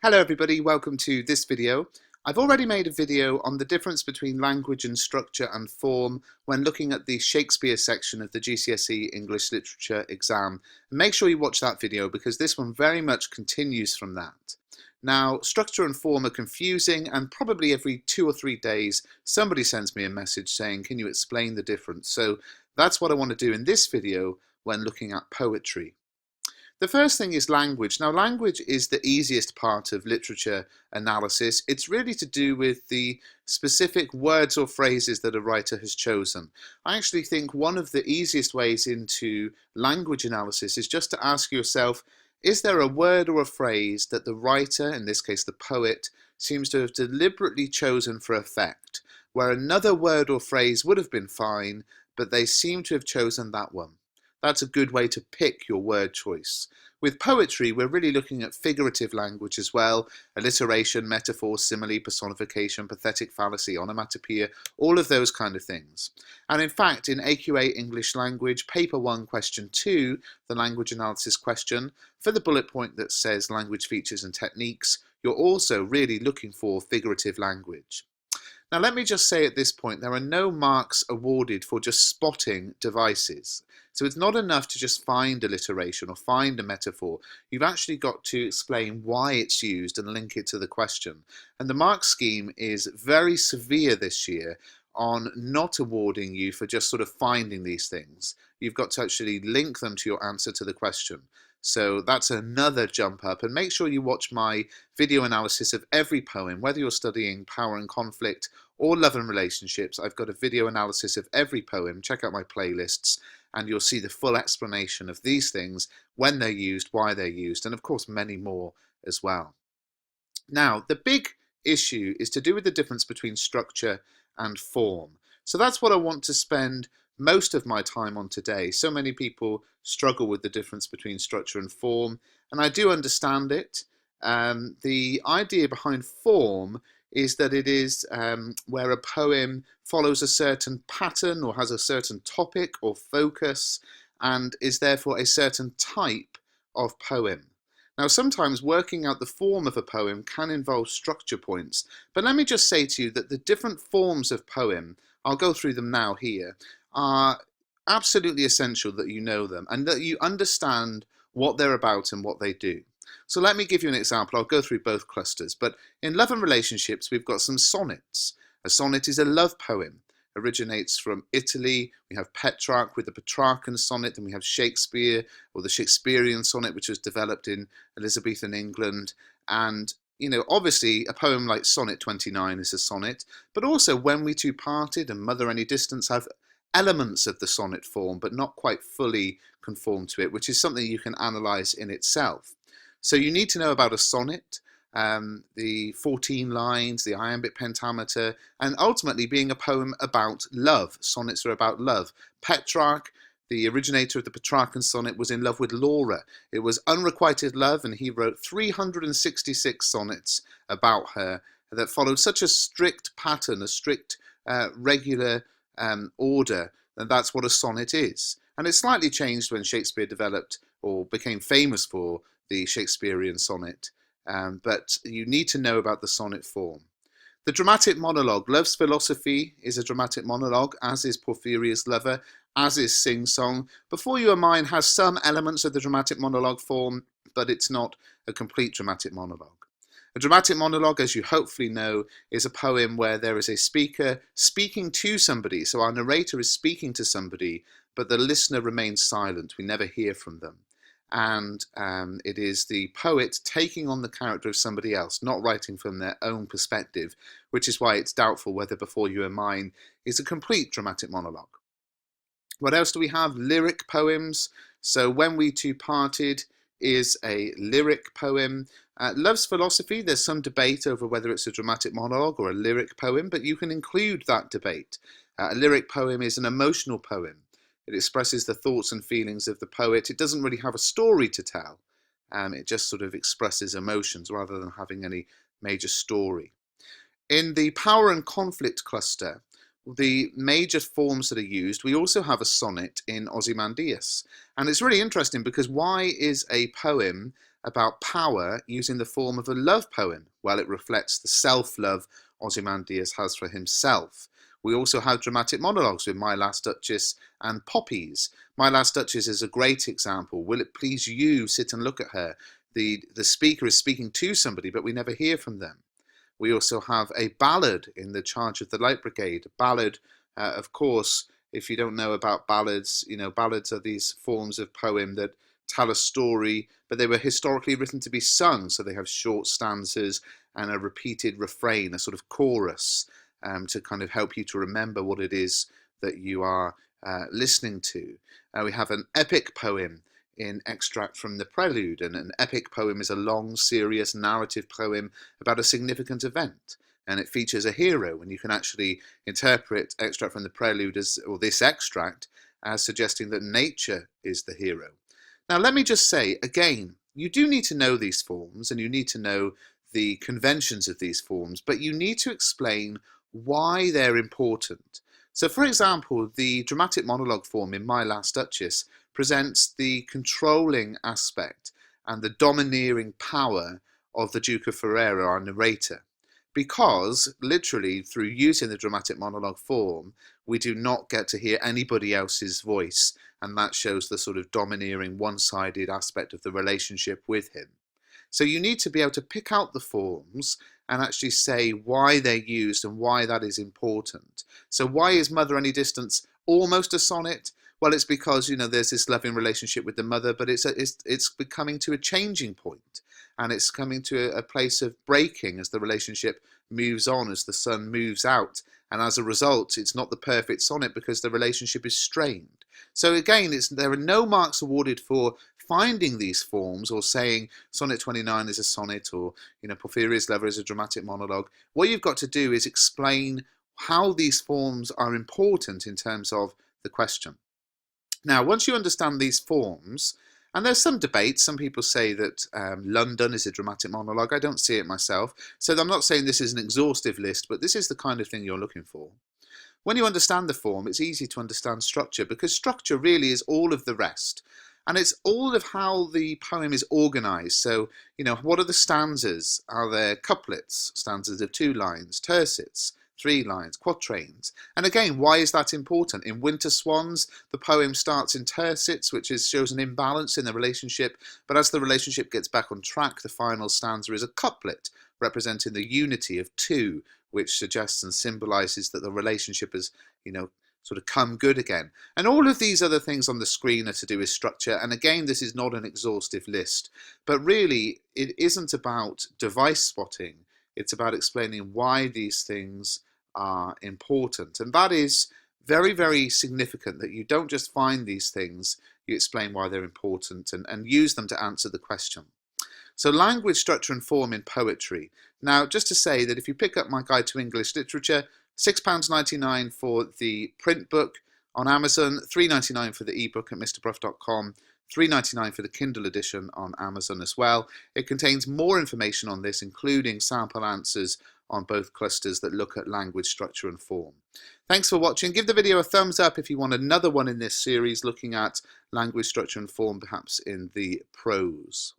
Hello everybody, welcome to this video. I've already made a video on the difference between language and structure and form when looking at the Shakespeare section of the GCSE English Literature exam. Make sure you watch that video because this one very much continues from that. Now, structure and form are confusing and probably every 2 or 3 days somebody sends me a message saying, can you explain the difference? So that's what I want to do in this video when looking at poetry. The first thing is language. Now, language is the easiest part of literature analysis. It's really to do with the specific words or phrases that a writer has chosen. I actually think one of the easiest ways into language analysis is just to ask yourself, is there a word or a phrase that the writer, in this case the poet, seems to have deliberately chosen for effect, where another word or phrase would have been fine, but they seem to have chosen that one? That's a good way to pick your word choice. With poetry, we're really looking at figurative language as well, alliteration, metaphor, simile, personification, pathetic fallacy, onomatopoeia, all of those kind of things. And in fact, in AQA English Language, Paper 1, Question 2, the language analysis question, for the bullet point that says language features and techniques, you're also really looking for figurative language. Now, let me just say at this point, there are no marks awarded for just spotting devices. So it's not enough to just find alliteration or find a metaphor. You've actually got to explain why it's used and link it to the question. And the mark scheme is very severe this year on not awarding you for just sort of finding these things. You've got to actually link them to your answer to the question. So that's another jump up, and make sure you watch my video analysis of every poem, whether you're studying power and conflict or love and relationships. I've got a video analysis of every poem. Check out my playlists and you'll see the full explanation of these things, when they're used, why they're used, and of course many more as well. Now, the big issue is to do with the difference between structure and form. So that's what I want to spend most of my time on today. So many people struggle with the difference between structure and form, and I do understand it. The idea behind form is that it is where a poem follows a certain pattern or has a certain topic or focus and is therefore a certain type of poem. Now, sometimes working out the form of a poem can involve structure points, but let me just say to you that the different forms of poem, I'll go through them now here, are absolutely essential that you know them and that you understand what they're about and what they do. So let me give you an example. I'll go through both clusters, but in love and relationships, we've got some sonnets. A sonnet is a love poem. Originates from Italy. We have Petrarch with the Petrarchan sonnet, and we have Shakespeare, or the Shakespearean sonnet, which was developed in Elizabethan England. And, you know, obviously a poem like Sonnet 29 is a sonnet, but also When We Two Parted and Mother Any Distance have elements of the sonnet form, but not quite fully conform to it, which is something you can analyse in itself. So you need to know about a sonnet, the 14 lines, the iambic pentameter, and ultimately being a poem about love. Sonnets are about love. Petrarch, the originator of the Petrarchan sonnet, was in love with Laura. It was unrequited love, and he wrote 366 sonnets about her that followed such a strict pattern, a strict regular order, and that's what a sonnet is. And it slightly changed when Shakespeare developed or became famous for the Shakespearean sonnet, but you need to know about the sonnet form. The dramatic monologue. Love's Philosophy is a dramatic monologue, as is Porphyria's Lover, as is Sing Song. Before You Are Mine has some elements of the dramatic monologue form, but it's not a complete dramatic monologue. A dramatic monologue, as you hopefully know, is a poem where there is a speaker speaking to somebody. So our narrator is speaking to somebody, but the listener remains silent. We never hear from them. And it is the poet taking on the character of somebody else, not writing from their own perspective, which is why it's doubtful whether Before You Are Mine is a complete dramatic monologue. What else do we have? Lyric poems. So When We Two Parted is a lyric poem. Love's Philosophy, there's some debate over whether it's a dramatic monologue or a lyric poem, but you can include that debate. A lyric poem is an emotional poem. It expresses the thoughts and feelings of the poet. It doesn't really have a story to tell. It just sort of expresses emotions rather than having any major story. In the power and conflict cluster, the major forms that are used, we also have a sonnet in Ozymandias. And it's really interesting because why is a poem about power using the form of a love poem? Well, it reflects the self-love Ozymandias has for himself. We also have dramatic monologues with My Last Duchess and Poppies. My Last Duchess is a great example. Will it please you sit and look at her? The speaker is speaking to somebody, but we never hear from them. We also have a ballad in The Charge of the Light Brigade. A ballad, of course, if you don't know about ballads, ballads are these forms of poem that tell a story, but they were historically written to be sung, so they have short stanzas and a repeated refrain, a sort of chorus, to kind of help you to remember what it is that you are listening to. We have an epic poem in Extract from the Prelude, and an epic poem is a long, serious narrative poem about a significant event, and it features a hero, and you can actually interpret Extract from the Prelude or this extract as suggesting that nature is the hero. Now let me just say again, you do need to know these forms and you need to know the conventions of these forms, but you need to explain why they're important. So for example, the dramatic monologue form in My Last Duchess presents the controlling aspect and the domineering power of the Duke of Ferrara, our narrator. Because, literally, through using the dramatic monologue form, we do not get to hear anybody else's voice, and that shows the sort of domineering, one-sided aspect of the relationship with him. So you need to be able to pick out the forms and actually say why they're used and why that is important. So why is Mother Any Distance almost a sonnet? Well, it's because, there's this loving relationship with the mother, but it's becoming to a changing point, and it's coming to a place of breaking as the relationship moves on, as the sun moves out, and as a result, it's not the perfect sonnet because the relationship is strained. So again, there are no marks awarded for finding these forms or saying Sonnet 29 is a sonnet or Porphyria's Lover is a dramatic monologue. What you've got to do is explain how these forms are important in terms of the question. Now, once you understand these forms, and there's some debate, some people say that London is a dramatic monologue. I don't see it myself. So I'm not saying this is an exhaustive list, but this is the kind of thing you're looking for. When you understand the form, it's easy to understand structure, because structure really is all of the rest. And it's all of how the poem is organized. So, what are the stanzas? Are there couplets, stanzas of 2 lines, tercets, 3 lines, quatrains? And again, why is that important? In Winter Swans, the poem starts in tercets, which shows an imbalance in the relationship. But as the relationship gets back on track, the final stanza is a couplet representing the unity of 2, which suggests and symbolizes that the relationship has, sort of come good again. And all of these other things on the screen are to do with structure. And again, this is not an exhaustive list, but really it isn't about device spotting. It's about explaining why these things are important. And that is very, very significant, that you don't just find these things, you explain why they're important and use them to answer the question. So language, structure and form in poetry. Now, just to say that if you pick up my Guide to English Literature, £6.99 for the print book on Amazon, £3.99 for the ebook at mrbruff.com, £3.99 for the Kindle edition on Amazon as well. It contains more information on this, including sample answers on both clusters that look at language, structure and form. Thanks for watching. Give the video a thumbs up if you want another one in this series looking at language, structure and form, perhaps in the prose.